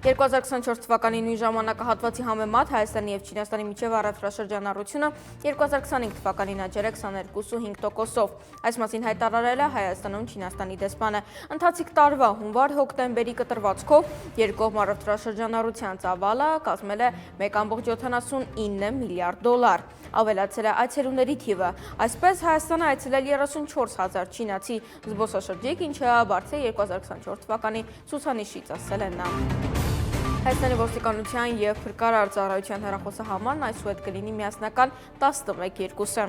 2024 թվականի նույն ժամանակահատվածի համեմատ Հայաստանի և Չինաստանի միջև առևտրաշրջանառությունը 2025 թվականին աճել է 22.5%-ով։ Այս մասին հայտարարել է Հայաստանում Չինաստանի դեսպանը։ Ընթացիկ տարվա հունվար-հոկտեմբերի կտրվածքով երկկողմ առևտրաշրջանառության ծավալը կազմել է 1.79 միլիարդ դոլար։ Ավելացել է այցելուների թիվը։ Այսպես Հայաստանը այցելել 34,000 չինացի զբոսաշրջիկ, ինչը բարձր է 2024 թվականի ցուցանիշից, ասել է նա։ Հայաստանի ոստիկանության և փրկարար ծառայության հեռախոսահամարն այսուհետ կլինի միասնական 11:2։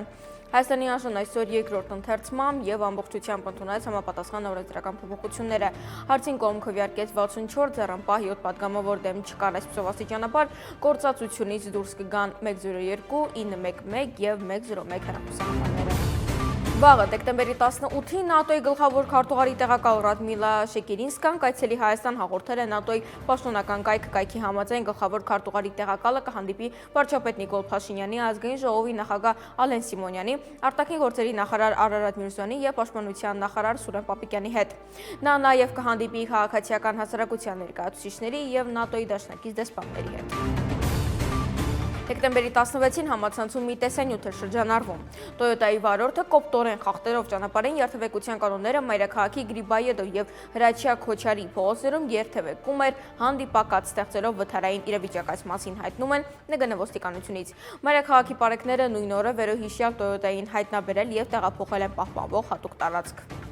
Հայաստանի ԱԺ-ն այսօր երկրորդ ընթերցմամբ և ամբողջությամբ ընդունեց համապատասխան օրենսդրական փոփոխությունները։ Հարցին կողմ քվեարկեց 64 ձեռնպահ 7 պատգամավոր դեմ չկան, այսպիսով աստիճանաբար գործածությունից դուրս կգան 102, 911 և 101 հեռախոսահամարները։ Վաղը դեկտեմբերի 18-ին ՆԱՏՕ-ի գլխավոր քարտուղարի տեղակալ Ռադմիլա Շեկերինսկան կայցելի Հայաստան, հաղորդել է ՆԱՏՕ-ի պաշտոնական կայքի համաձայն գլխավոր քարտուղարի տեղակալը կհանդիպի վարչապետ Նիկոլ Փաշինյանի, ազգային ժողովի նախագահ Ալեն Սիմոնյանի, արտաքին գործերի նախարար Արարատ Միրզոյանի և պաշտպանության նախարար Սուրեն Պապիկյանի հետ։ Նա նաև կհանդիպի քաղաքացիական հասարակության ներկայացուցիչների և ՆԱՏՕ-ի դաշնակից դեսպանների հետ։ Դեկտեմբերի 16-ին համացանցում մի տեսանյութ էր շրջանառվում։ Տոյոտայի վարորդը կոպտորեն խախտելով ճանապարհային երթևեկության կանոնները մայրաքաղաքի Գրիբայեդո և Հրաչյա Քոչարի փողոցներում երթևեկում էր հանդիպակաց ստեղծելով վթարային իրավիճակ, այս մասին հայտնում են ՆԳՆ ոստիկանությունից։ Մայրաքաղաքի պարեկները նույն օրը վերոհիշյալ Տոյոտային հայտնաբերել և տեղափոխել են պահպանվող հատուկ տարածք։